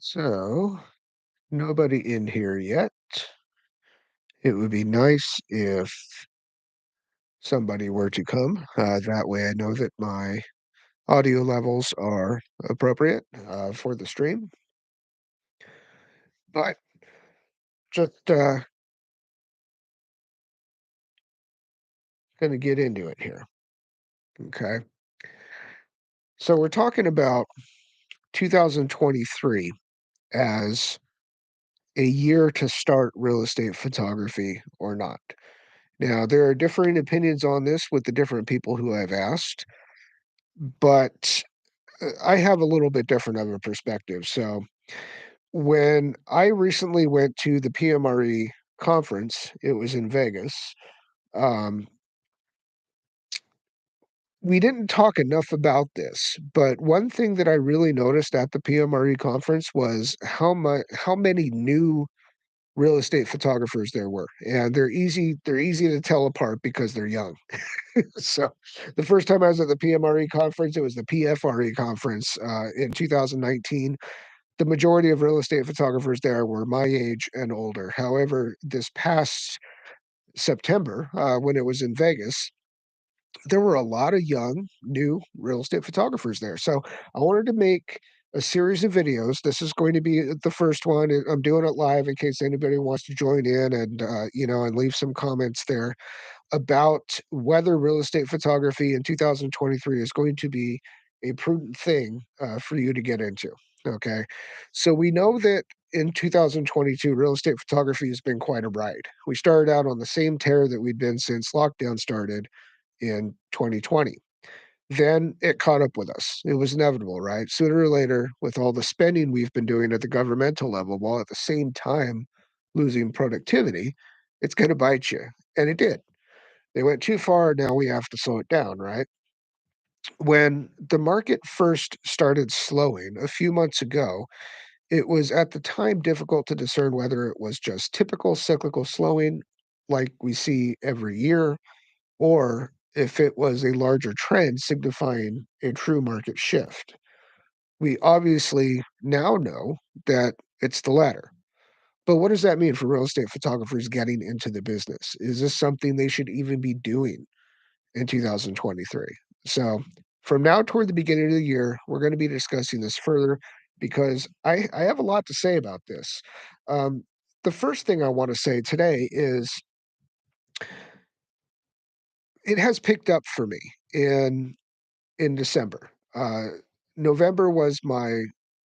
So, nobody in here yet. It would be nice if somebody were to come. That way I know that my audio levels are appropriate for the stream. But just going to get into it here. Okay. So, we're talking about 2023 as a year to start real estate photography or not. Now, there are differing opinions on this with the different people who I've asked, but I have a little bit different of a perspective. So, when I recently went to the PMRE conference, it was in Vegas. Um, we didn't talk enough about this, but one thing that I really noticed at the PMRE conference was how many new real estate photographers there were, and they're easy to tell apart because they're young. So, the first time I was at the PMRE conference, it was the PFRE conference in 2019. The majority of real estate photographers there were my age and older. However, this past September, when it was in Vegas, there were a lot of young, new real estate photographers there. So I wanted to make a series of videos. This is going to be the first one. I'm doing it live in case anybody wants to join in and and leave some comments there about whether real estate photography in 2023 is going to be a prudent thing for you to get into. Okay. So we know that in 2022, real estate photography has been quite a ride. We started out on the same tear that we'd been since lockdown started in 2020. Then it caught up with us. It was inevitable, right? Sooner or later, with all the spending we've been doing at the governmental level, while at the same time losing productivity, it's going to bite you. And it did. They went too far, now we have to slow it down, right? When the market first started slowing a few months ago, it was at the time difficult to discern whether it was just typical cyclical slowing like we see every year, or if it was a larger trend signifying a true market shift. We obviously now know that it's the latter. But what does that mean for real estate photographers getting into the business? Is this something they should even be doing in 2023? So, from now toward the beginning of the year, we're going to be discussing this further because I have a lot to say about this. Um, the first thing I want to say today is it has picked up for me in December. November was my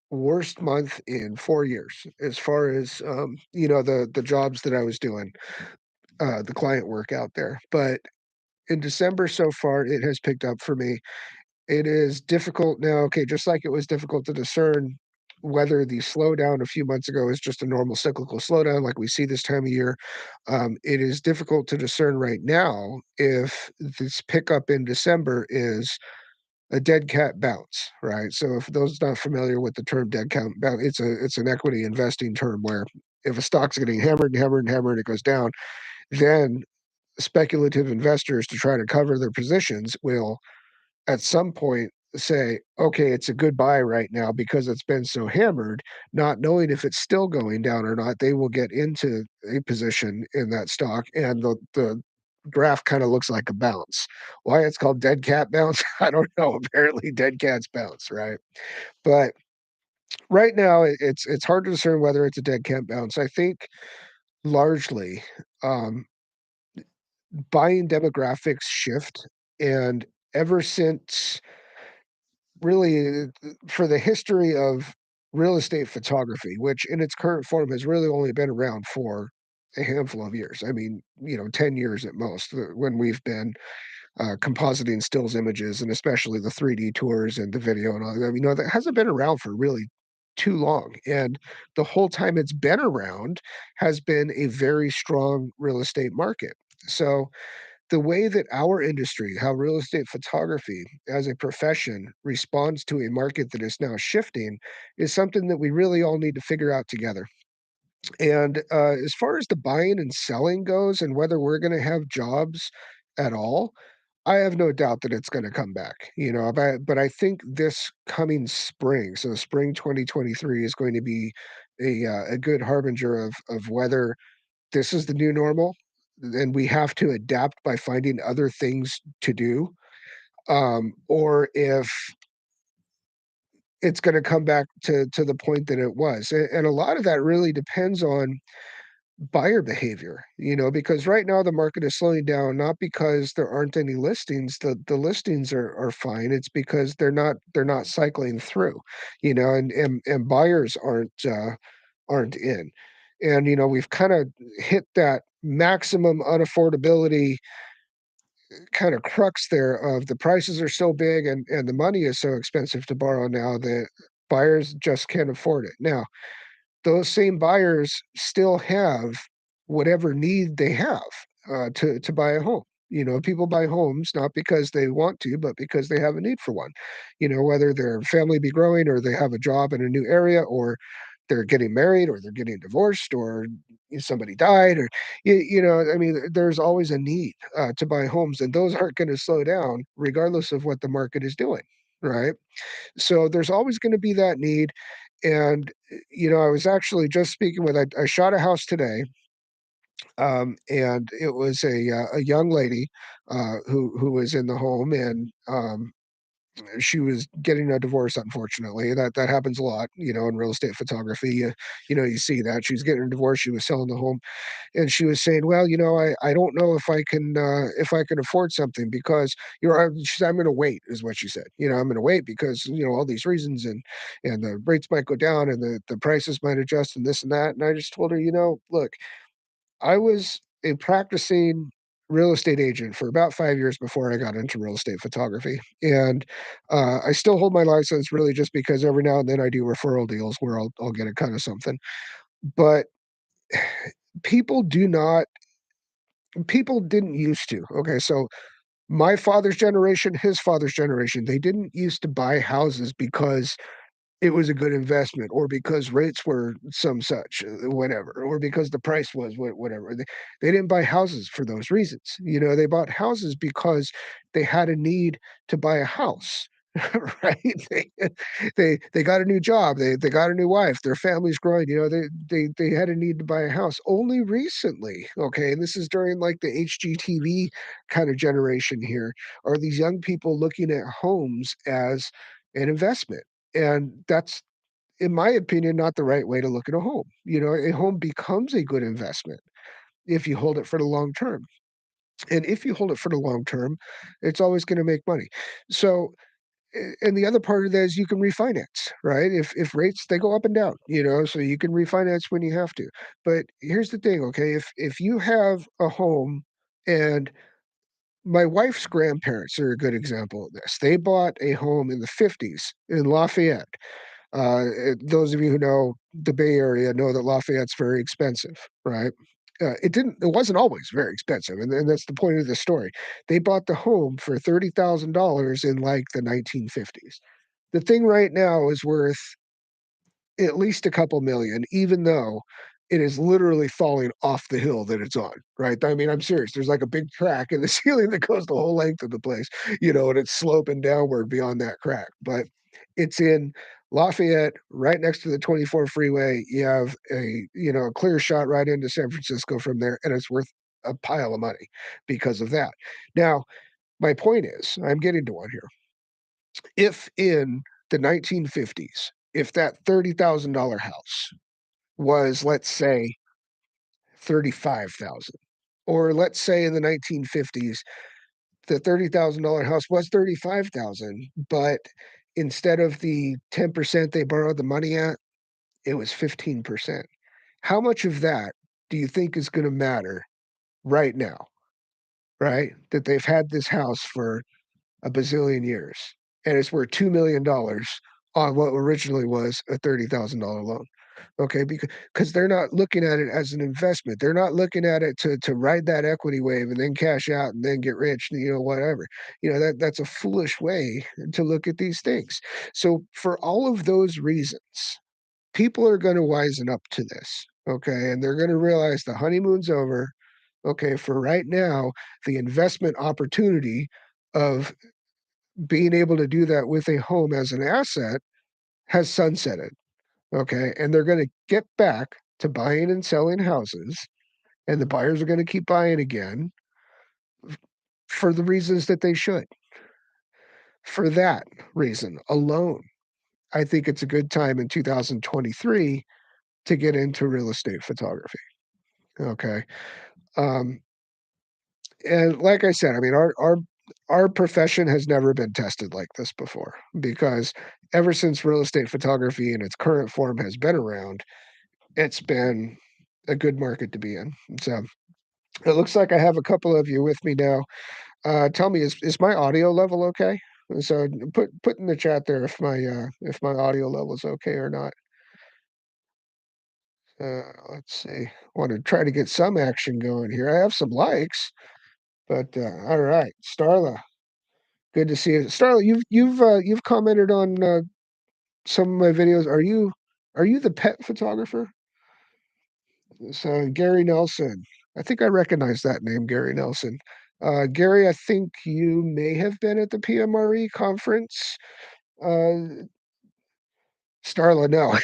worst month in 4 years as far as the jobs that I was doing, the client work out there. But in December so far, it has picked up for me. It is difficult now, okay, just like it was difficult to discern whether the slowdown a few months ago is just a normal cyclical slowdown like we see this time of year. It is difficult to discern right now if this pickup in December is a dead cat bounce, right? So if those not familiar with the term dead cat bounce, it's an equity investing term where if a stock's getting hammered and hammered and hammered and it goes down, then speculative investors to try to cover their positions will at some point say, okay, it's a good buy right now because it's been so hammered, not knowing if it's still going down or not. They will get into a position in that stock and the graph kind of looks like a bounce. Why it's called dead cat bounce, I don't know. Apparently dead cats bounce, right? But right now it's hard to discern whether it's a dead cat bounce. I think largely um, buying demographics shift, and ever since really for the history of real estate photography, which in its current form has really only been around for a handful of years. I mean, 10 years at most, when we've been compositing stills images and especially the 3D tours and the video and all that. That hasn't been around for really too long. And the whole time it's been around has been a very strong real estate market. So the way that our industry, how real estate photography as a profession responds to a market that is now shifting, is something that we really all need to figure out together. And as far as the buying and selling goes, and whether we're going to have jobs at all, I have no doubt that it's gonna come back, but I think this coming spring, so spring 2023 is going to be a good harbinger of whether this is the new normal, and we have to adapt by finding other things to do, or if it's gonna come back to the point that it was, and a lot of that really depends on buyer behavior, because right now the market is slowing down, not because there aren't any listings. The listings are fine. It's because they're not cycling through, and buyers aren't in. And we've kind of hit that maximum unaffordability kind of crux there of the prices are so big and the money is so expensive to borrow now that buyers just can't afford it. Now, those same buyers still have whatever need they have to buy a home. People buy homes not because they want to, but because they have a need for one. Whether their family be growing or they have a job in a new area or they're getting married or they're getting divorced or somebody died or I mean there's always a need to buy homes, and those aren't going to slow down regardless of what the market is doing, right? So there's always going to be that need. And I was actually just speaking with I shot a house today, and it was a young lady who was in the home, and she was getting a divorce. Unfortunately, that happens a lot, in real estate photography. You see that she's getting a divorce. She was selling the home, and she was saying, "Well, I don't know if I can afford something because she said, I'm going to wait," is what she said. I'm going to wait because all these reasons, and the rates might go down and the prices might adjust and this and that. And I just told her, look, I was a practicing real estate agent for about 5 years before I got into real estate photography, and I still hold my license really just because every now and then I do referral deals where I'll get a cut of something, but people do not people didn't used to. Okay, so my father's generation, his father's generation, they didn't used to buy houses because it was a good investment or because rates were some such, whatever, or because the price was whatever. They didn't buy houses for those reasons. They bought houses because they had a need to buy a house. Right? They got a new job, they got a new wife, their family's growing, they had a need to buy a house. Only recently, okay, and this is during like the HGTV kind of generation here, are these young people looking at homes as an investment. And that's, in my opinion, not the right way to look at a home. A home becomes a good investment if you hold it for the long term. And if you hold it for the long term, it's always going to make money. So, and the other part of that is you can refinance, right? If rates they go up and down, so you can refinance when you have to. But here's the thing, okay? If you have a home, and my wife's grandparents are a good example of this. They bought a home in the 50s in Lafayette. Those of you who know the Bay Area know that Lafayette's very expensive, right? It wasn't always very expensive, and that's the point of the story. They bought the home for $30,000 in like the 1950s. The thing right now is worth at least a couple million, even though it is literally falling off the hill that it's on, right? I mean, I'm serious. There's like a big crack in the ceiling that goes the whole length of the place, and it's sloping downward beyond that crack. But it's in Lafayette, right next to the 24 freeway. You have a clear shot right into San Francisco from there, and it's worth a pile of money because of that. Now, my point is, I'm getting to one here. If in the 1950s, if that $30,000 house was, let's say, 35,000, or let's say in the 1950s, the $30,000 house was 35,000, but instead of the 10% they borrowed the money at, it was 15%. How much of that do you think is going to matter right now, right? That they've had this house for a bazillion years, and it's worth $2 million on what originally was a $30,000 loan. Okay, because they're not looking at it as an investment. They're not looking at it to ride that equity wave and then cash out and then get rich, whatever. That's a foolish way to look at these things. So for all of those reasons, people are going to wisen up to this. Okay, and they're going to realize the honeymoon's over. Okay, for right now, the investment opportunity of being able to do that with a home as an asset has sunsetted, okay? And they're gonna get back to buying and selling houses, and the buyers are gonna keep buying again for the reasons that they should. For that reason alone, I think it's a good time in 2023 to get into real estate photography, okay? Um, and like I said, I mean, our profession has never been tested like this before because ever since real estate photography in its current form has been around, it's been a good market to be in. So it looks like I have a couple of you with me now. Tell me, is my audio level okay? So put in the chat there if my audio level is okay or not. Let's see. Want to try to get some action going here. I have some likes, but all right, Starla, good to see you. Starla, you've commented on some of my videos. Are you the pet photographer? So Gary Nelson. I think I recognize that name, Gary Nelson. Gary, I think you may have been at the PMRE conference. Uh, Starla, no,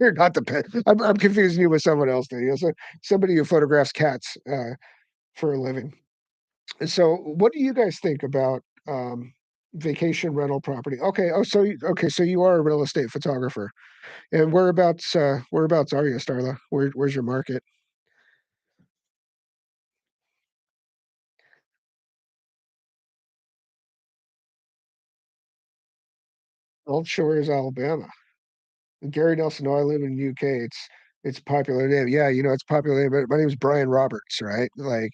you're not the pet. I'm confusing you with someone else. Then. So somebody who photographs cats for a living. So, what do you guys think about vacation rental property? Okay. Oh, okay. So you are a real estate photographer, and whereabouts are you, Starla? Where's your market? Gulf Shores, Alabama. Gary Nelson. No, I live in the UK. It's a popular name. Yeah, it's a popular name. But my name is Brian Roberts, right? Like,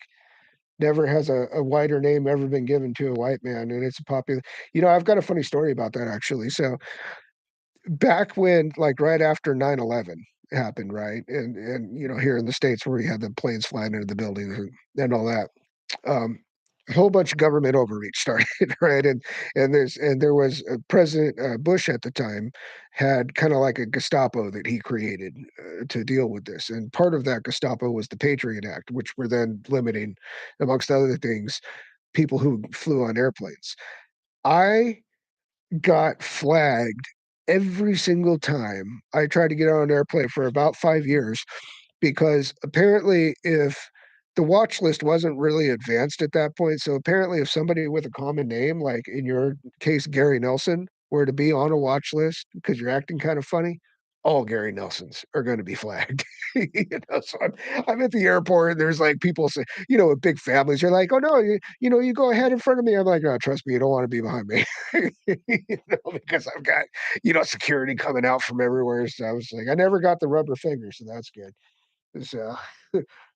never has a whiter name ever been given to a white man, and it's a popular. I've got a funny story about that actually. So back when, like, right after 9/11 happened, right, and here in the states where we had the planes flying into the buildings and all that, um, a whole bunch of government overreach started, right? And there was President Bush at the time had kind of like a Gestapo that he created to deal with this, and part of that Gestapo was the Patriot Act, which were then limiting, amongst other things, people who flew on airplanes. I got flagged every single time I tried to get on an airplane for about 5 years because apparently if the watch list wasn't really advanced at that point, so apparently if somebody with a common name, like in your case, Gary Nelson, were to be on a watch list because you're acting kind of funny, all Gary Nelsons are going to be flagged. So I'm at the airport and there's like people say, with big families, you're like, oh no, you go ahead in front of me. I'm like, oh, trust me, you don't want to be behind me, because I've got, security coming out from everywhere. So I was like, I never got the rubber finger, so that's good. So,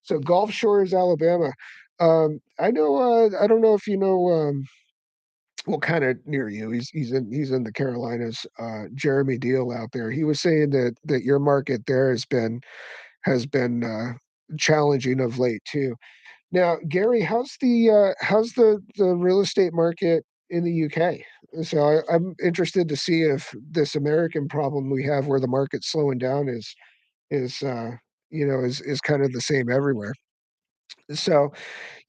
so Gulf Shores, Alabama. I know. I don't know if you know. Well, kind of near you. He's in the Carolinas. Jeremy Deal out there. He was saying that your market there has been challenging of late too. Now, Gary, how's the real estate market in the UK? So I'm interested to see if this American problem we have, where the market's slowing down, is kind of the same everywhere. So,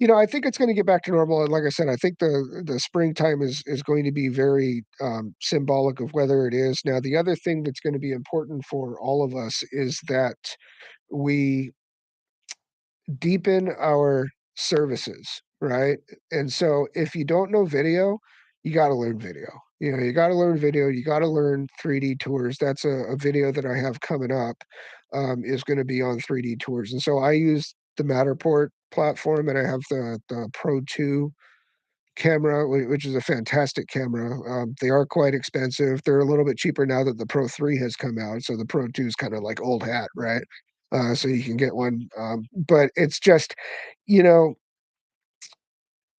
I think it's going to get back to normal. And like I said, I think the springtime is going to be very symbolic of whether it is. Now, the other thing that's going to be important for all of us is that we deepen our services, right? And so if you don't know video, you got to learn video. You got to learn video. You got to learn 3D tours. That's a video that I have coming up, is going to be on 3D tours. And so I use the Matterport platform, and I have the Pro 2 camera, which is a fantastic camera. They are quite expensive. They're a little bit cheaper now that the Pro 3 has come out. So the Pro 2 is kind of like old hat, right? So you can get one. But it's just, you know,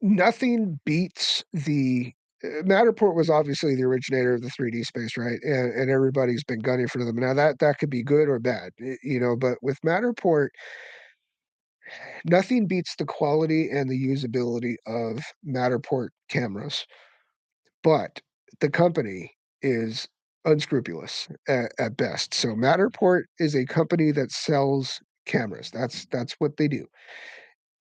nothing beats the Matterport was obviously the originator of the 3D space, right? And everybody's been gunning for them. Now that could be good or bad, but with Matterport, nothing beats the quality and the usability of Matterport cameras. But the company is unscrupulous at best. So Matterport is a company that sells cameras. That's what they do.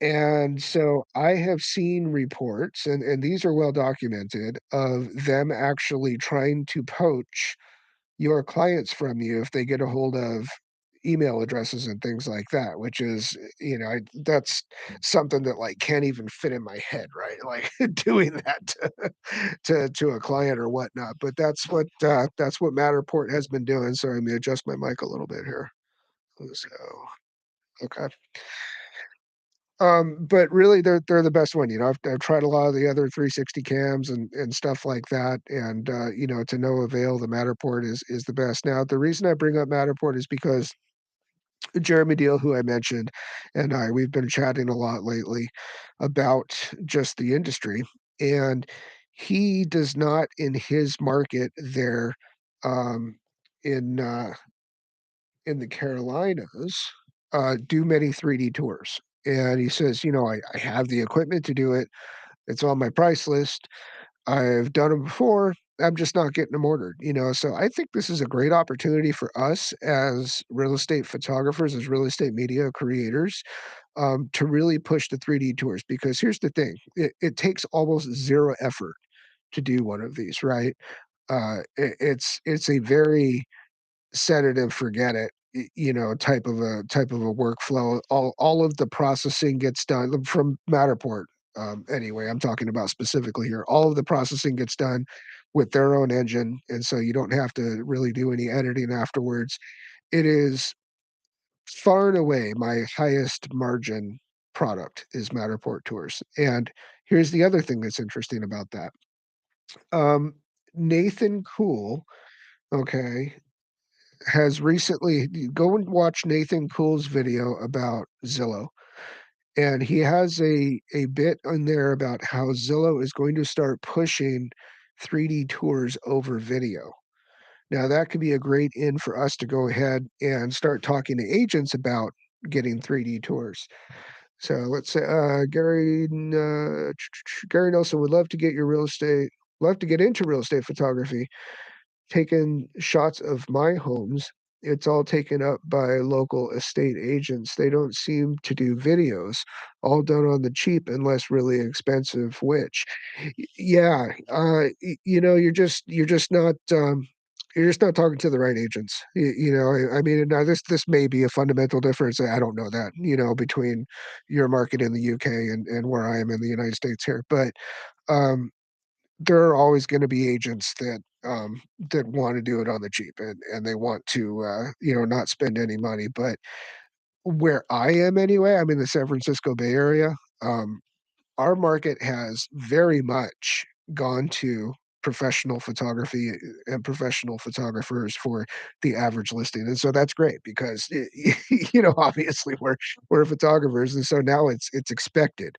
And so I have seen reports, and these are well documented, of them actually trying to poach your clients from you if they get a hold of email addresses and things like that, which is, that's something that like can't even fit in my head, right? Like doing that to a client or whatnot. But that's what Matterport has been doing. So let me adjust my mic a little bit here. So okay. But really, they're the best one. I've tried a lot of the other 360 cams and stuff like that, and to no avail. The Matterport is the best. Now, the reason I bring up Matterport is because Jeremy Deal, who I mentioned, and we've been chatting a lot lately about just the industry, and he does not in his market there, um, in in the Carolinas, do many 3D tours. And he says, I have the equipment to do it. It's on my price list. I've done them before. I'm just not getting them ordered. So I think this is a great opportunity for us as real estate photographers, as real estate media creators, to really push the 3D tours. Because here's the thing, it takes almost zero effort to do one of these, right? It's a very set it and forget it, type of a workflow. All of the processing gets done from Matterport. Anyway, I'm talking about specifically here. All of the processing gets done with their own engine, and so you don't have to really do any editing afterwards. It is far and away my highest margin product is Matterport Tours. And here's the other thing that's interesting about that. Um, Nathan Cool, okay, has recently go and watch Nathan Cool's video about Zillow. And he has a bit in there about how Zillow is going to start pushing 3D tours over video. Now that could be a great in for us to go ahead and start talking to agents about getting 3D tours. So let's say Gary Nelson would love to get into real estate photography, taken shots of my homes. It's all taken up by local estate agents. They don't seem to do videos, all done on the cheap unless really expensive, which yeah, you're just not talking to the right agents. I mean, now this may be a fundamental difference. I don't know that, between your market in the UK and where I am in the United States here. But um there are always gonna be agents that wanna do it on the cheap, and they want to, not spend any money. But where I am anyway, I'm in the San Francisco Bay Area. Our market has very much gone to professional photography and professional photographers for the average listing, and so that's great because, obviously, we're photographers, and so now it's expected.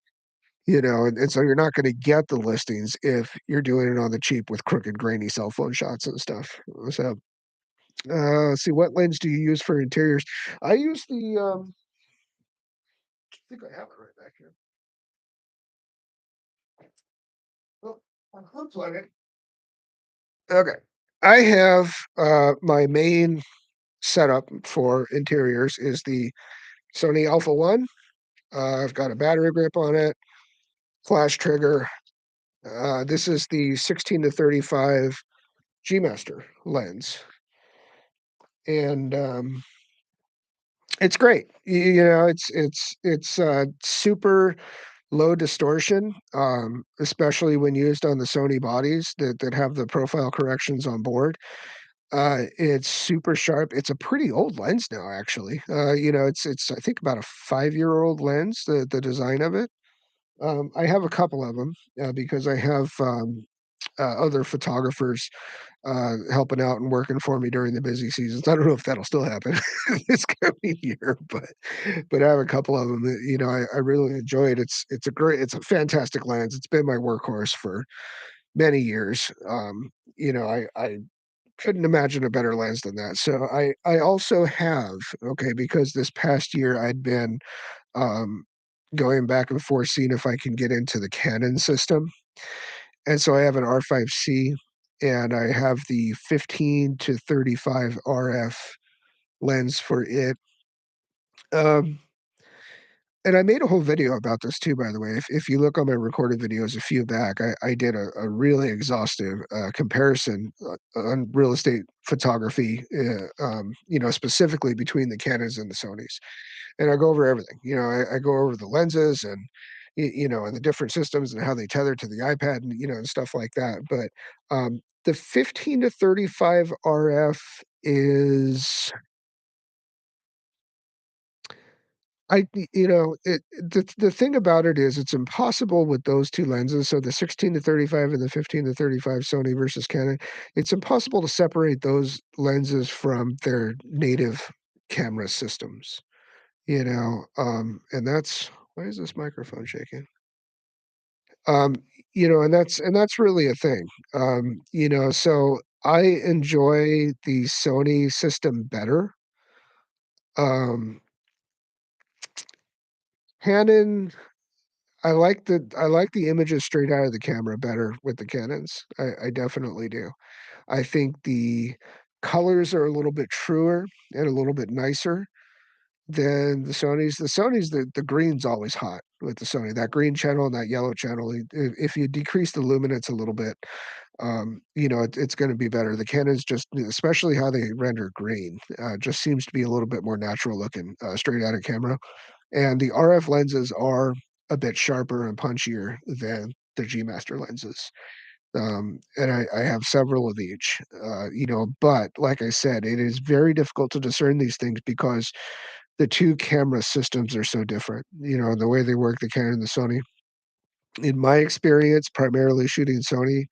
And so you're not gonna get the listings if you're doing it on the cheap with crooked, grainy cell phone shots and stuff. So, let's see, what lens do you use for interiors? I use I think I have it right back here. Oh, I'll unplug it. Okay. I have, my main setup for interiors is the Sony Alpha 1. I've got a battery grip on it, flash trigger. This is the 16 to 35 G Master lens. And it's great. It's super low distortion, especially when used on the Sony bodies that have the profile corrections on board. It's super sharp. It's a pretty old lens now, actually. It's I think about a 5-year-old lens, the design of it. I have a couple of them because I have other photographers helping out and working for me during the busy seasons. I don't know if that'll still happen this coming year, but I have a couple of them that, I really enjoy it. It's a fantastic lens. It's been my workhorse for many years. I couldn't imagine a better lens than that. So I also have, okay, because this past year I'd been um, going back and forth seeing if I can get into the Canon system. And so I have an R5C and I have the 15 to 35 RF lens for it. Um, and I made a whole video about this too, by the way. If you look on my recorded videos a few back, I did a really exhaustive comparison on real estate photography, specifically between the Canons and the Sonys. And I go over everything. I go over the lenses and and the different systems and how they tether to the iPad and and stuff like that. But the 15 to 35 RF is the thing about it is it's impossible with those 2 lenses, so the 16 to 35 and the 15 to 35 Sony versus Canon, it's impossible to separate those lenses from their native camera systems, and that's why is this microphone shaking? Um, and that's really a thing, so I enjoy the Sony system better. Um, Canon I like the images straight out of the camera better with the Canons. I definitely do. I think the colors are a little bit truer and a little bit nicer than the Sonys. The green's always hot with the Sony. That green channel and that yellow channel, if you decrease the luminance a little bit, it's gonna be better. The Canons just especially how they render green, just seems to be a little bit more natural looking, straight out of camera. And the RF lenses are a bit sharper and punchier than the G Master lenses. And I have several of each, but like I said, it is very difficult to discern these things because the 2 camera systems are so different, the way they work, the Canon and the Sony. In my experience, primarily shooting Sony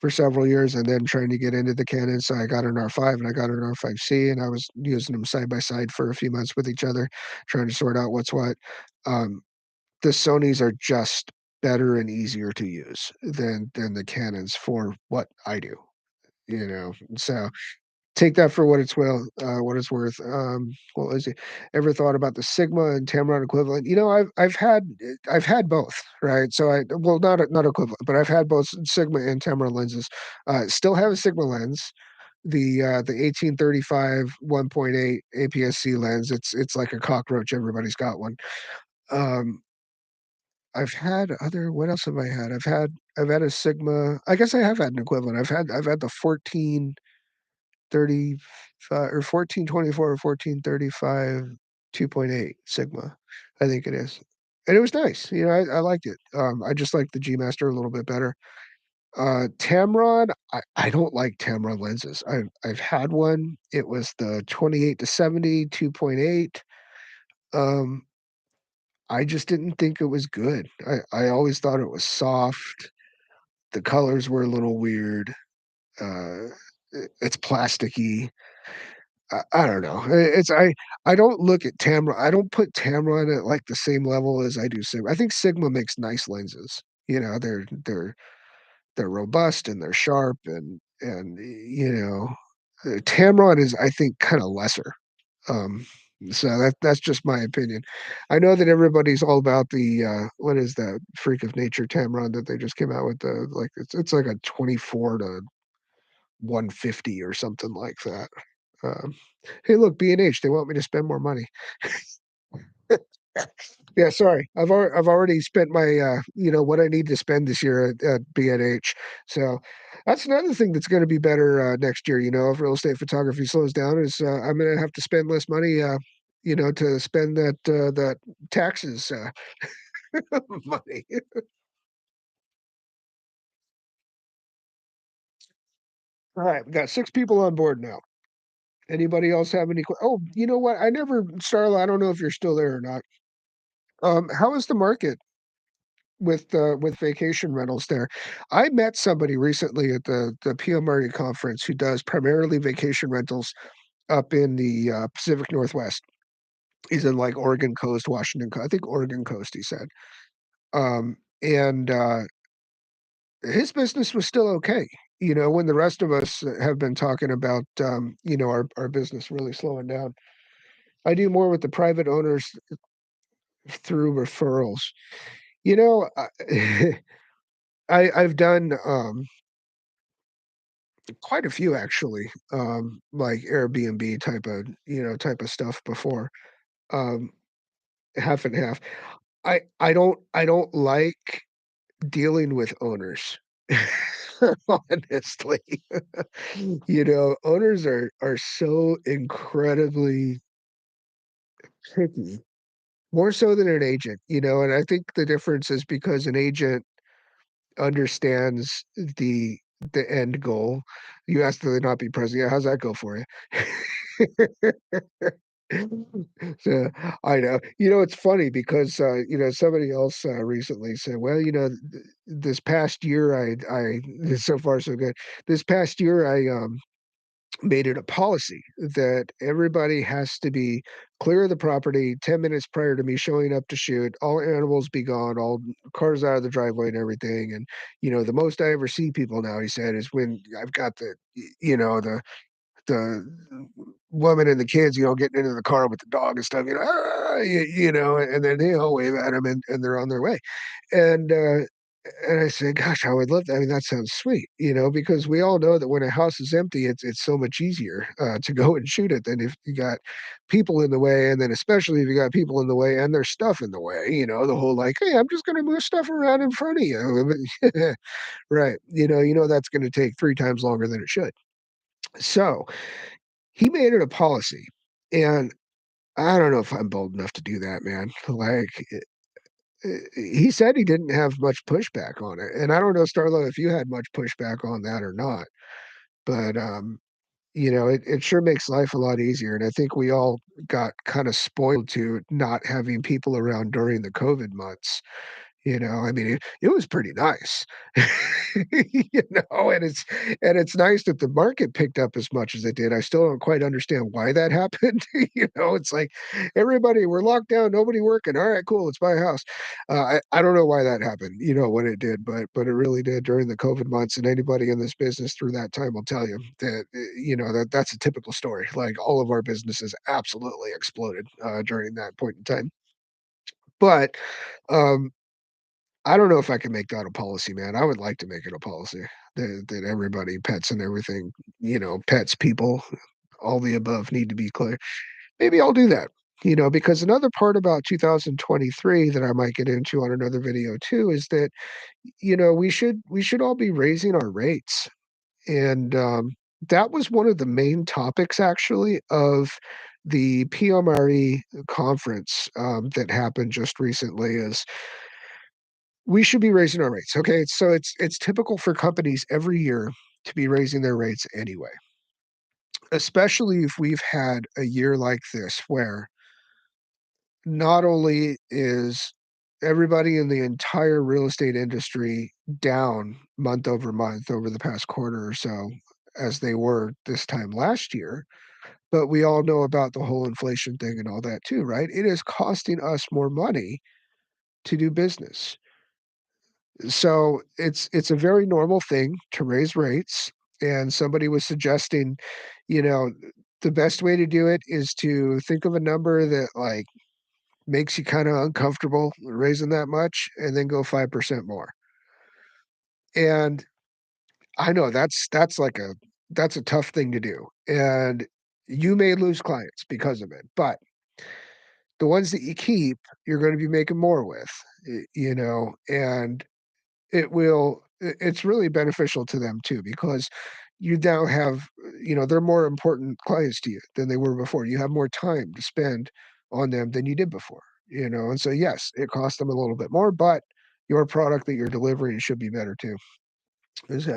for several years and then trying to get into the Canon, so I got an R5 and I got an R5C, and I was using them side by side for a few months with each other, trying to sort out what's what. Um, the Sonys are just better and easier to use than the Canons for what I do, so take that for what it's worth. What was it? Ever thought about the Sigma and Tamron equivalent? I've had both, right? So not equivalent, but I've had both Sigma and Tamron lenses. Still have a Sigma lens, the 1835 1.8 APS-C lens. It's like a cockroach. Everybody's got one. Um, I've had other what else have I had? I've had a Sigma. I guess I have had an equivalent. I've had the 1435 or 1424 or 1435 2.8 Sigma, I think it is. And it was nice. I liked it. I just like the G Master a little bit better. Tamron, I don't like Tamron lenses. I've had one. It was the 28 to 70 2.8. Um, I just didn't think it was good. I always thought it was soft. The colors were a little weird. Uh, it's plasticky. I don't know. I don't look at Tamron. I don't put Tamron at like the same level as I do Sigma. I think Sigma makes nice lenses. They're robust and they're sharp and Tamron is I think kind of lesser. Um, so that's just my opinion. I know that everybody's all about the what is that freak of nature Tamron that they just came out with the like it's like a 24 to 150 or something like that. Um, hey, look, B&H, they want me to spend more money. Yeah, sorry. I've already spent my what I need to spend this year at B&H. So that's another thing that's going to be better next year. If real estate photography slows down, is I'm going to have to spend less money. To spend that taxes money. All right, we got 6 people on board now. Anybody else have any? Oh, you know what? Starla. I don't know if you're still there or not. How is the market with vacation rentals there? I met somebody recently at the PMRE conference who does primarily vacation rentals up in the Pacific Northwest. He's in like Oregon Coast, Washington. I think Oregon Coast. He said, and his business was still okay. When the rest of us have been talking about our business really slowing down. I do more with the private owners through referrals. You know, I, I've done quite a few actually, like Airbnb type of stuff before. Um, half and half. I don't like dealing with owners. Honestly. Owners are so incredibly picky, more so than an agent, and I think the difference is because an agent understands the end goal. You asked that they not be present. Yeah, how's that go for you? So, I know. It's funny because, somebody else, recently said, "Well, this past year, so far so good. This past year, I made it a policy that everybody has to be clear of the property 10 minutes prior to me showing up to shoot, all animals be gone, all cars out of the driveway and everything, and, the most I ever see people now," he said, "is when I've got the woman and the kids, getting into the car with the dog and stuff, "Ah," and then they all wave at them and they're on their way. And, uh, and I said, "Gosh, I would love that." I mean, that sounds sweet, because we all know that when a house is empty, it's so much easier, to go and shoot it than if you got people in the way, and then especially if you got people in the way and there's stuff in the way, the whole like, "Hey, I'm just gonna move stuff around in front of you." Right. That's gonna take 3 times longer than it should. So, he made it a policy, and I don't know if I'm bold enough to do that, man. Like, he said he didn't have much pushback on it, and I don't know, Starlo, if you had much pushback on that or not, but, it sure makes life a lot easier, and I think we all got kinda spoiled to not having people around during the COVID months. I mean, it was pretty nice. And it's nice that the market picked up as much as it did. I still don't quite understand why that happened. It's like, "Everybody, we're locked down, nobody working. Alright, cool, let's buy a house." I don't know why that happened, when it did, but it really did during the COVID months, and anybody in this business through that time will tell you that, that's a typical story. Like, all of our businesses absolutely exploded, during that point in time. But, um I don't know if I can make that a policy, man. I would like to make it a policy that everybody, pets and everything, pets, people, all the above need to be clear. Maybe I'll do that, because another part about 2023 that I might get into on another video too is that, we should all be raising our rates. And that was one of the main topics actually of the PMRE conference that happened just recently is we should be raising our rates, okay? So it's typical for companies every year to be raising their rates anyway, especially if we've had a year like this where not only is everybody in the entire real estate industry down month over month over the past quarter or so as they were this time last year, but we all know about the whole inflation thing and all that too, right? It is costing us more money to do business. So it's a very normal thing to raise rates, and somebody was suggesting, you know, the best way to do it is to think of a number that, like, makes you kinda uncomfortable raising that much and then go 5% more. And I know that's a tough thing to do, and you may lose clients because of it, but the ones that you keep, you're gonna be making more with, and it's really beneficial to them too because you now have they're more important clients to you than they were before. You have more time to spend on them than you did before, and so, yes, it costs them a little bit more, but your product that you're delivering should be better too. Is,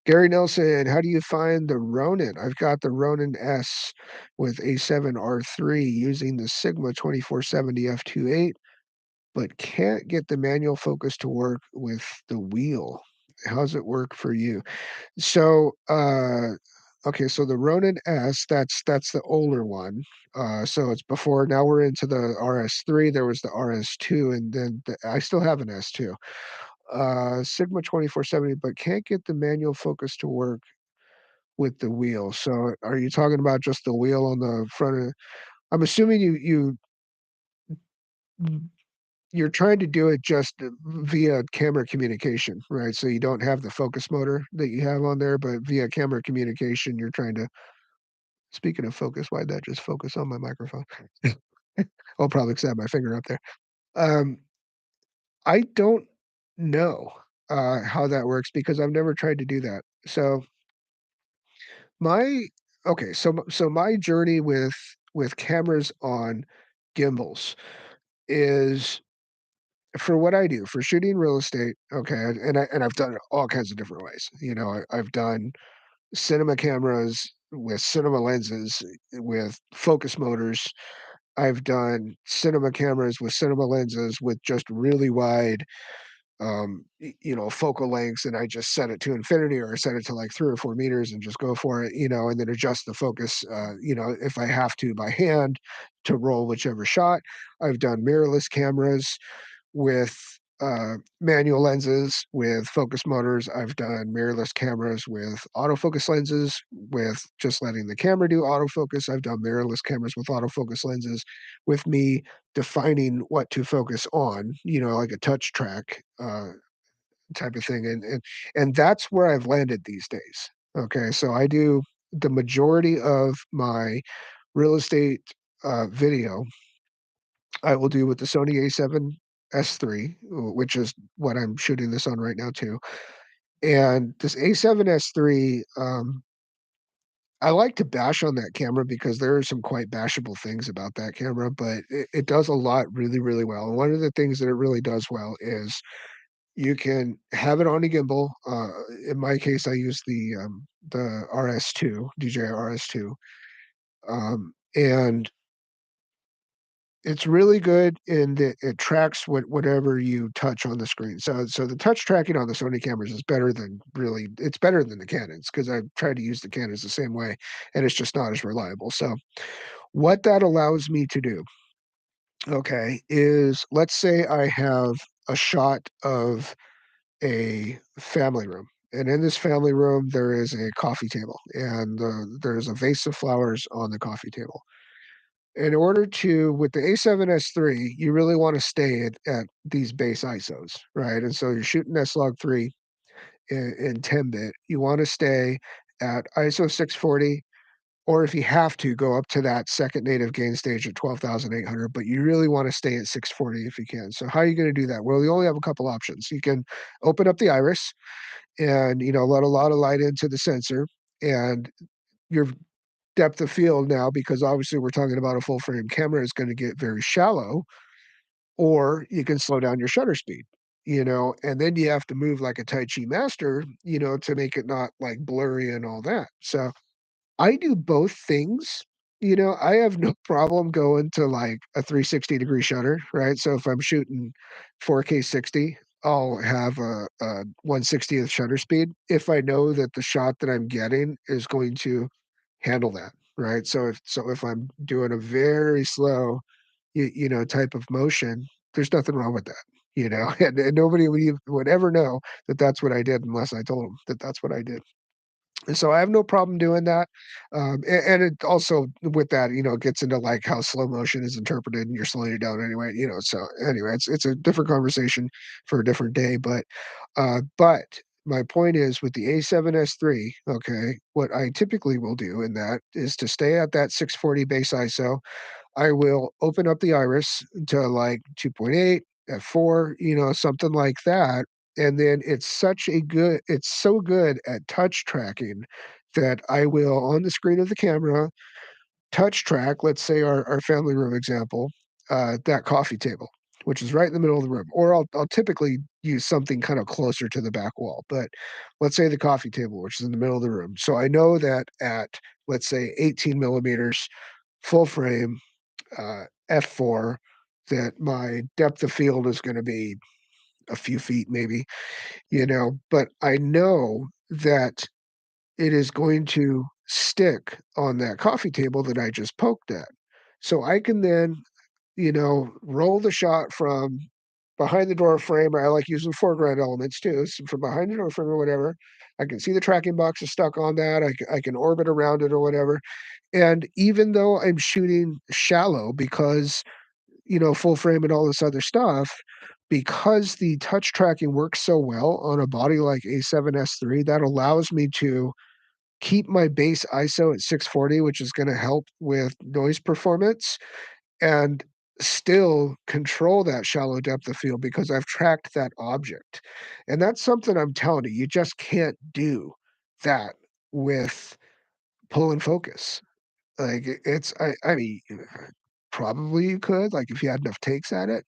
Gary Nelson, how do you find the Ronin? I've got the Ronin S with A7R3 using the Sigma 2470 f2.8 but can't get the manual focus to work with the wheel. How's it work for you? So, okay, so the Ronin S, that's the older one. So it's before now we're into the RS3, there was the RS2, and then I still have an S2. Sigma 2470, but can't get the manual focus to work with the wheel. So are you talking about just the wheel on the front of I'm assuming you're trying to do it just via camera communication, right? So you don't have the focus motor that you have on there, but via camera communication, you're trying to speaking of focus, why'd that just focus on my microphone? I'll probably 'cause I have my finger up there. Um, I don't know, how that works because I've never tried to do that. So my okay, so my journey with cameras on gimbals is for what I do, for shooting real estate, okay, and I've done it all kinds of different ways. I've done cinema cameras with cinema lenses with focus motors. I've done cinema cameras with cinema lenses with just really wide focal lengths, and I just set it to infinity or I set it to like 3 or 4 meters and just go for it, and then adjust the focus, if I have to by hand to roll whichever shot. I've done mirrorless cameras with manual lenses with focus motors. I've done mirrorless cameras with autofocus lenses with just letting the camera do autofocus. I've done mirrorless cameras with autofocus lenses with me defining what to focus on, like a touch track type of thing. And that's where I've landed these days. Okay. So I do the majority of my real estate video I will do with the Sony A7S III, which is what I'm shooting this on right now too. And this A7S III, I like to bash on that camera because there are some quite bashable things about that camera, but it does a lot really, really well. And one of the things that it really does well is you can have it on a gimbal. In my case, I use the RS2, DJI RS2, and it's really good in that it tracks whatever you touch on the screen. So the touch tracking on the Sony cameras is better than it's better than the Canons because I've tried to use the Canons the same way, and it's just not as reliable. So what that allows me to do, okay, is let's say I have a shot of a family room. And in this family room, there is a coffee table, and there's a vase of flowers on the coffee table. In order to with the A7S III, you really wanna stay at these base ISOs, right? And so you're shooting S-Log3 in 10-bit. You wanna stay at ISO 640, or if you have to, go up to that second native gain stage at 12,800, but you really wanna stay at 640 if you can. So how are you gonna do that? Well, you only have a couple options. You can open up the iris and, let a lot of light into the sensor, and your depth of field now, because obviously we're talking about a full frame camera, is going to get very shallow, or you can slow down your shutter speed, and then you have to move like a Tai Chi master, to make it not like blurry and all that. So I do both things. I have no problem going to like a 360-degree shutter, right? So if I'm shooting 4K 60, I'll have a 1/60th shutter speed if I know that the shot that I'm getting is going to handle that, right? So if I'm doing a very slow, type of motion, there's nothing wrong with that, and nobody would ever know that that's what I did unless I told them that that's what I did. And so I have no problem doing that. And it also with that, it gets into like how slow motion is interpreted and you're slowing it down anyway, So anyway, it's a different conversation for a different day. But my point is with the A7S III, okay, what I typically will do in that is to stay at that 640 base ISO. I will open up the iris to like 2.8 f4, something like that. And then it's so good at touch tracking that I will, on the screen of the camera, touch track, let's say our family room example, that coffee table, which is right in the middle of the room. Or I'll typically use something kind of closer to the back wall. But let's say the coffee table, which is in the middle of the room. So I know that at, let's say, 18 millimeters full frame, f4, that my depth of field is going to be a few feet maybe, but I know that it is going to stick on that coffee table that I just poked at. So I can then, roll the shot from behind the door frame, or I like using foreground elements too. So from behind the door frame or whatever, I can see the tracking box is stuck on that. I can orbit around it or whatever. And even though I'm shooting shallow because full frame and all this other stuff, because the touch tracking works so well on a body like A7S III, that allows me to keep my base ISO at 640, which is gonna help with noise performance, and still control that shallow depth of field because I've tracked that object. And that's something I'm telling you, you just can't do that with pull and focus. Like, it's I mean, probably you could, like, if you had enough takes at it,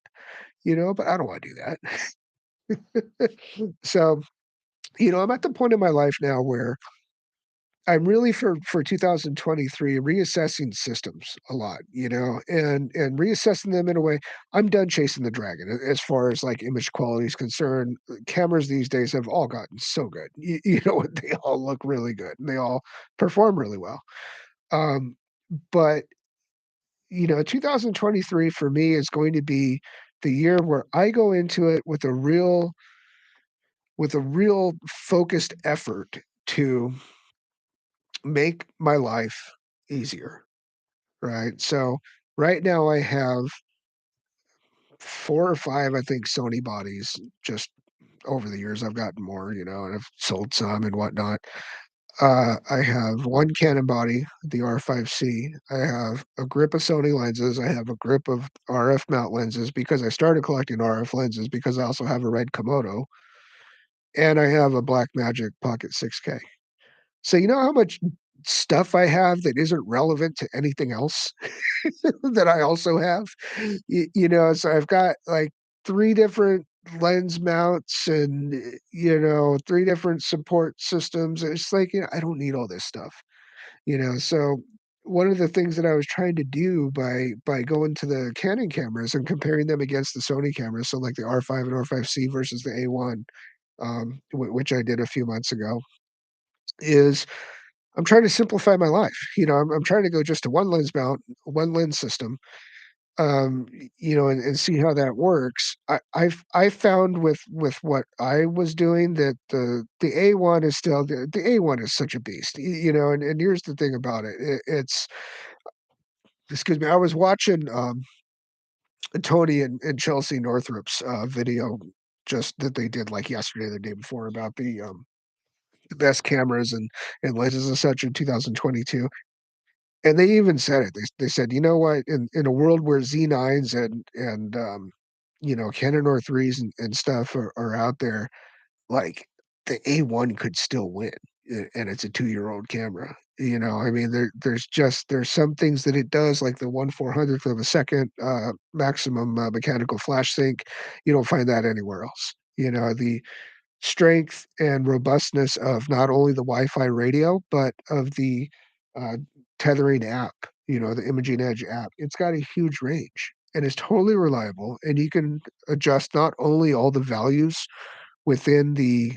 but I don't wanna do that. So, I'm at the point in my life now where I'm really for 2023 reassessing systems a lot, and reassessing them in a way. I'm done chasing the dragon as far as like image quality is concerned. Cameras these days have all gotten so good. They all look really good and they all perform really well. Um, but 2023 for me is going to be the year where I go into it with a real focused effort to make my life easier. Right? So, right now I have 4 or 5, I think, Sony bodies. Just over the years, I've gotten more, and I've sold some and whatnot. I have 1 Canon body, the R5C. I have a grip of Sony lenses. I have a grip of RF mount lenses because I started collecting RF lenses because I also have a red Komodo, and I have a Blackmagic Pocket 6K. So you know how much stuff I have that isn't relevant to anything else that I also have? So I've got, like, 3 different lens mounts and, 3 different support systems. It's like, I don't need all this stuff, so one of the things that I was trying to do by going to the Canon cameras and comparing them against the Sony cameras, so like the R5 and R5C versus the A1, which I did a few months ago, is I'm trying to simplify my life. I'm trying to go just to 1 lens mount, 1 lens system, and see how that works. I found with what I was doing that the A1 is still the A1 is such a beast, and here's the thing about it. It's excuse me, I was watching Tony and Chelsea Northrup's video just that they did like yesterday or the day before about the best cameras and lenses and such in 2022. And they even said it. They said, "You know what? In a world where Z9s and Canon R3s and stuff are out there, like, the A1 could still win, and it's a 2-year-old camera." I mean, there's some things that it does, like the 1/400th of a second, maximum, mechanical flash sync. You don't find that anywhere else. The strength and robustness of not only the Wi-Fi radio, but of the, uh, tethering app, the Imaging Edge app. It's got a huge range, and it's totally reliable, and you can adjust not only all the values within the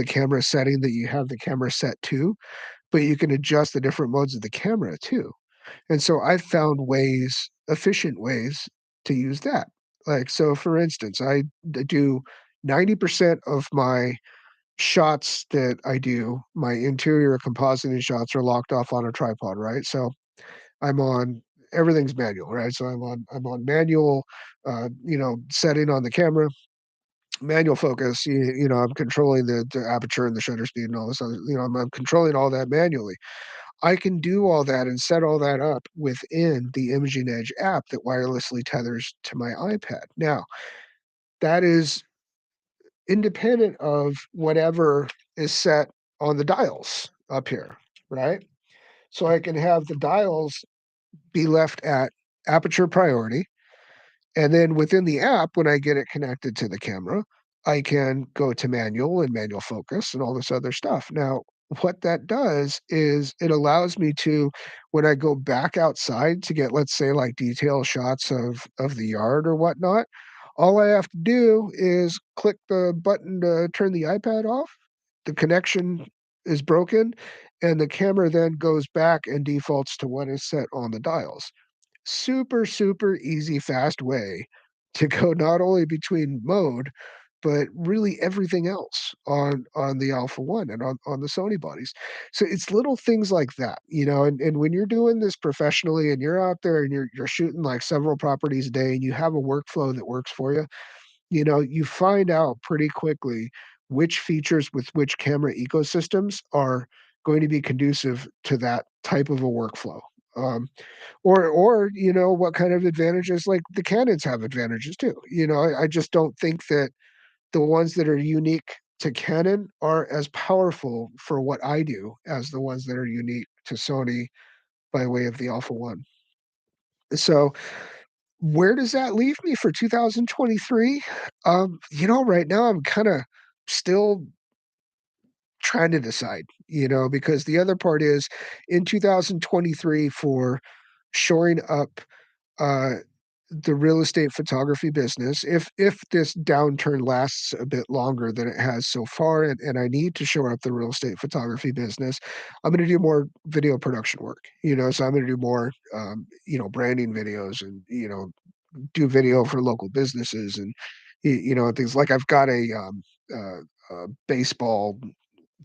camera setting that you have the camera set to, but you can adjust the different modes of the camera too. And so I found efficient ways to use that. Like, so for instance, I do 90% of my shots that I do, my interior compositing shots are locked off on a tripod, right? So I'm on everything's manual, right? So I'm on manual, setting on the camera, manual focus. I'm controlling the aperture and the shutter speed and all this other, I'm controlling all that manually. I can do all that and set all that up within the Imaging Edge app that wirelessly tethers to my iPad. Now, that is independent of whatever is set on the dials up here, right? So I can have the dials be left at aperture priority. And then within the app, when I get it connected to the camera, I can go to manual and manual focus and all this other stuff. Now, what that does is it allows me to, when I go back outside to get, let's say, like detail shots of the yard or whatnot, all I have to do is click the button to turn the iPad off. The connection is broken, and the camera then goes back and defaults to what is set on the dials. Super, super easy, fast way to go not only between mode, but really everything else on the Alpha One and on the Sony bodies. So it's little things like that, and when you're doing this professionally and you're out there and you're shooting like several properties a day and you have a workflow that works for you, you find out pretty quickly which features with which camera ecosystems are going to be conducive to that type of a workflow. Or, what kind of advantages, like, the Canons have advantages too, I just don't think that the ones that are unique to Canon are as powerful for what I do as the ones that are unique to Sony by way of the Alpha One. So, where does that leave me for 2023? Right now I'm kinda still trying to decide, because the other part is in 2023 for shoring up uh, the real estate photography business, if this downturn lasts a bit longer than it has so far, and I need to shore up the real estate photography business, I'm going to do more video production work. So I'm going to do more, branding videos, and do video for local businesses, and things like I've got a baseball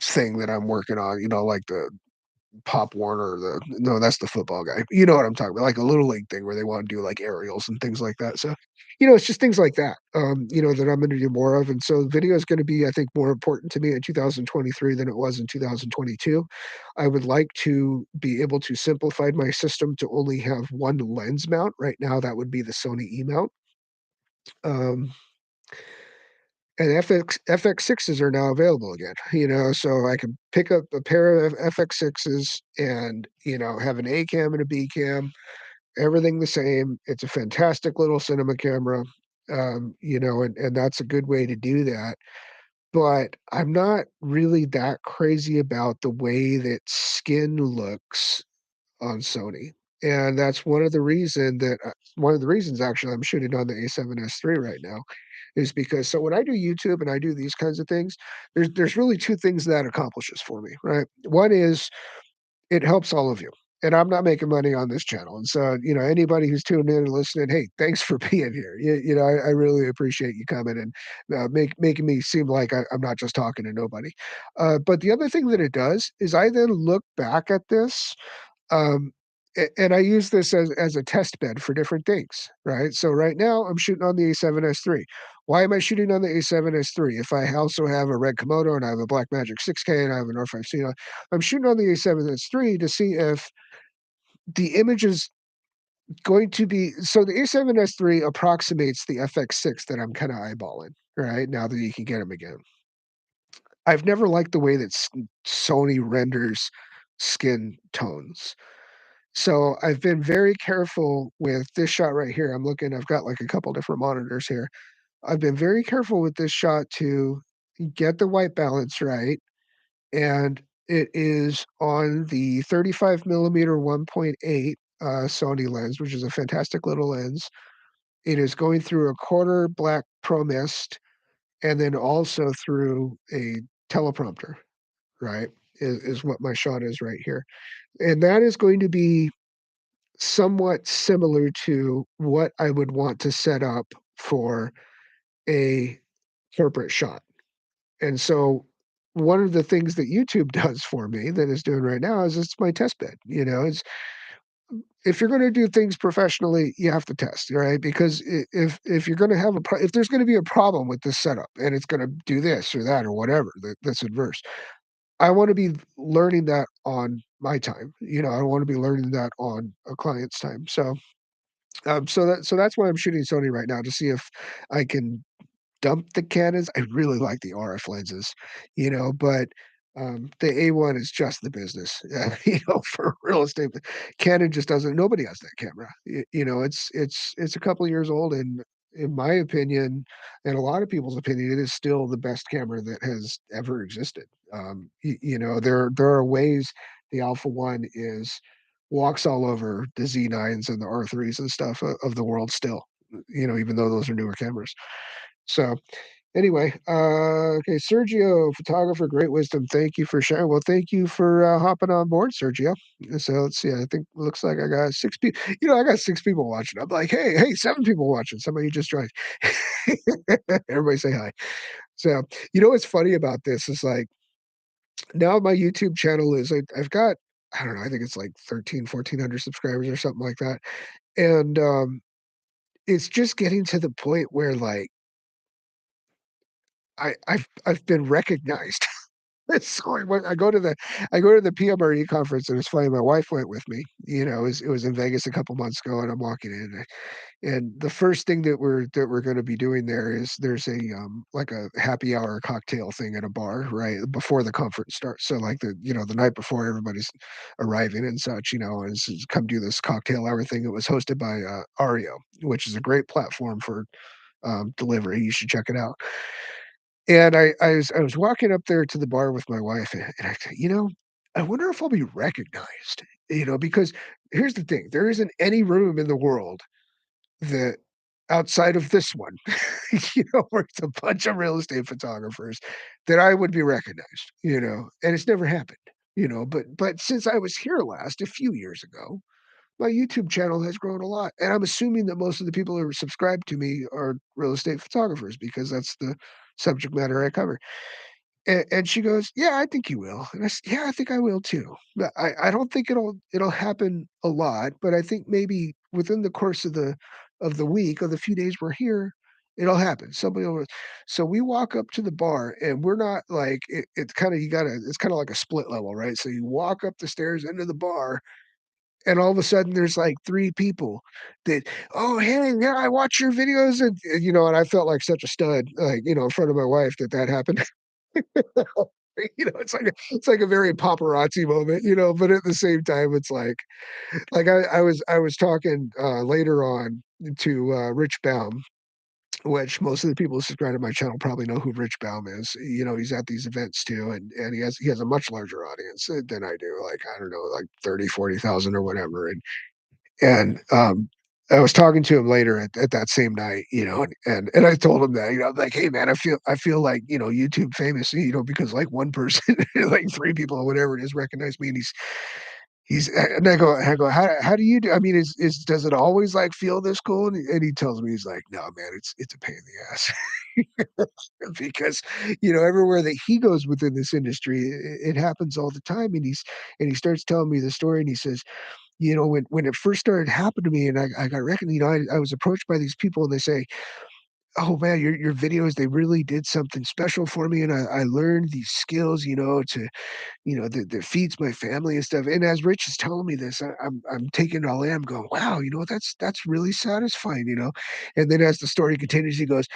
thing that I'm working on. Like the Pop Warner, the no, that's the football guy. You know what I'm talking about, like a little league thing where they wanna do, like, aerials and things like that, so, it's just things like that, that I'm gonna do more of, and so video is gonna be, I think, more important to me in 2023 than it was in 2022. I would like to be able to simplify my system to only have 1 lens mount. Right now, that would be the Sony E mount. Um, and FX6s are now available again, so I can pick up a pair of FX6s and, have an A cam and a B cam, everything the same. It's a fantastic little cinema camera, and that's a good way to do that. But I'm not really that crazy about the way that skin looks on Sony. And that's one of the reasons actually I'm shooting on the A7S III right now is because, so when I do YouTube and I do these kinds of things, there's really 2 things that accomplishes for me, right? One is it helps all of you. And I'm not making money on this channel. And so, anybody who's tuned in and listening, hey, thanks for being here. I really appreciate you coming and making me seem like I'm not just talking to nobody. But the other thing that it does is I then look back at this, um, and I use this as a test bed for different things, right? So right now I'm shooting on the A7S III. Why am I shooting on the A7S III? If I also have a Red Komodo and I have a Blackmagic 6K and I have an R5C, I'm shooting on the A7S III to see if the image is going to be, so the A7S III approximates the FX6 that I'm kind of eyeballing, right? Now that you can get them again. I've never liked the way that Sony renders skin tones. So I've been very careful with this shot right here. I've got like a couple different monitors here. I've been very careful with this shot to get the white balance right. And it is on the 35 millimeter 1.8 Sony lens, which is a fantastic little lens. It is going through a quarter black pro mist and then also through a teleprompter, right? Is what my shot is right here. And that is going to be somewhat similar to what I would want to set up for a corporate shot. And so one of the things that YouTube does for me that it's doing right now is it's my test bed. It's, if you're going to do things professionally, you have to test, right? Because if you're going to have if there's going to be a problem with this setup and it's going to do this or that or whatever that's adverse, I want to be learning that on my time. I want to be learning that on a client's time. So that's why I'm shooting Sony right now to see if I can dump the Canons. I really like the RF lenses, but the A1 is just the business, for real estate. Canon just doesn't. Nobody has that camera. It's a couple of years old, and in my opinion, and a lot of people's opinion, it is still the best camera that has ever existed. There are ways the Alpha One is walks all over the Z9s and the R3s and stuff of the world still, even though those are newer cameras. So anyway, okay, Sergio, photographer, great wisdom. Thank you for sharing. Well, thank you for hopping on board, Sergio. So let's see. I think looks like I got 6 people. I got 6 people watching. I'm like, hey, 7 people watching. Somebody just joined. Everybody say hi. So what's funny about this is like now my YouTube channel is I've got, I don't know, I think it's like 1,400 subscribers or something like that. And it's just getting to the point where like I've been recognized. So I go to the PMRE conference, and it's funny, my wife went with me. It was in Vegas a couple months ago, and I'm walking in, and the first thing that we're gonna be doing there is there's like a happy hour cocktail thing at a bar, right, before the conference starts. So, like, the night before everybody's arriving and such, is come do this cocktail hour thing. It was hosted by, Ario, which is a great platform for, delivery. You should check it out. And I was walking up there to the bar with my wife, and I said, I wonder if I'll be recognized, because here's the thing, there isn't any room in the world that outside of this one, where it's a bunch of real estate photographers, that I would be recognized, and it's never happened, but since I was here last a few years ago, my YouTube channel has grown a lot, and I'm assuming that most of the people who are subscribed to me are real estate photographers because that's the subject matter I cover. And she goes, "Yeah, I think you will." And I said, "Yeah, I think I will too." But I don't think it'll happen a lot, but I think maybe within the course of the week, of the few days we're here, it'll happen. Somebody will. So we walk up to the bar, and we're not like it's kind of it's kind of like a split level, right? So you walk up the stairs into the bar, and all of a sudden there's like three people that, "Oh, hey, yeah, I watch your videos," and I felt like such a stud, like, in front of my wife that happened. It's like a very paparazzi moment, but at the same time, it's like I was talking, later on to, Rich Baum, which most of the people who subscribe to my channel probably know who Rich Baum is. He's at these events too, and he has a much larger audience, than I do, like, I don't know, like 30, 40,000 or whatever, and I was talking to him later at that same night, and I told him that, I'm like, "Hey, man, I feel like, YouTube famous, because like one person, like three people or whatever it is recognize me, and he's and I go, how do you do? I mean, is does it always like feel this cool?" And he tells me, he's like, "No, man, it's a pain in the ass." Because everywhere that he goes within this industry, it happens all the time, and he starts telling me the story, and he says, when it first started happening to me and I got recognized, I was approached by these people and they say, "Oh man, your videos, they really did something special for me. And I learned these skills, that feeds my family and stuff." And as Rich is telling me this, I'm taking it all in. I'm going, "Wow, that's really satisfying." And then as the story continues, he goes,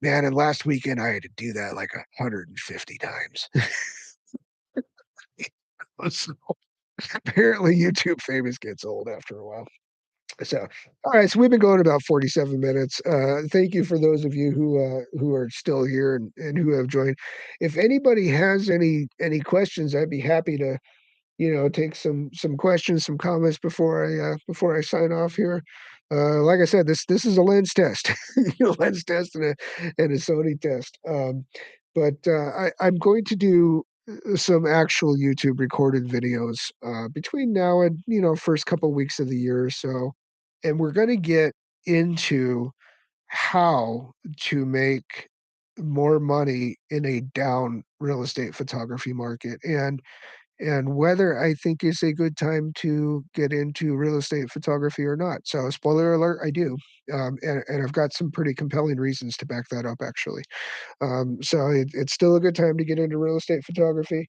"Man, and last weekend I had to do that like 150 times." So apparently YouTube famous gets old after a while. So, all right, so we've been going about 47 minutes. Thank you for those of you who are still here and who have joined. If anybody has any questions, I'd be happy to, take some questions, some comments before I sign off here. Like I said, this is a lens test, lens test and a Sony test. But I'm going to do some actual YouTube recorded videos between now and first couple weeks of the year or so, and we're going to get into how to make more money in a down real estate photography market, and whether I think is a good time to get into real estate photography or not. So, spoiler alert, I do. And I've got some pretty compelling reasons to back that up, actually. So, it's still a good time to get into real estate photography.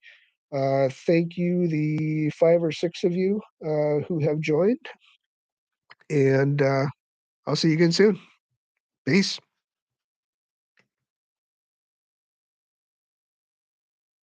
Thank you, the five or six of you who have joined, and I'll see you again soon. Peace.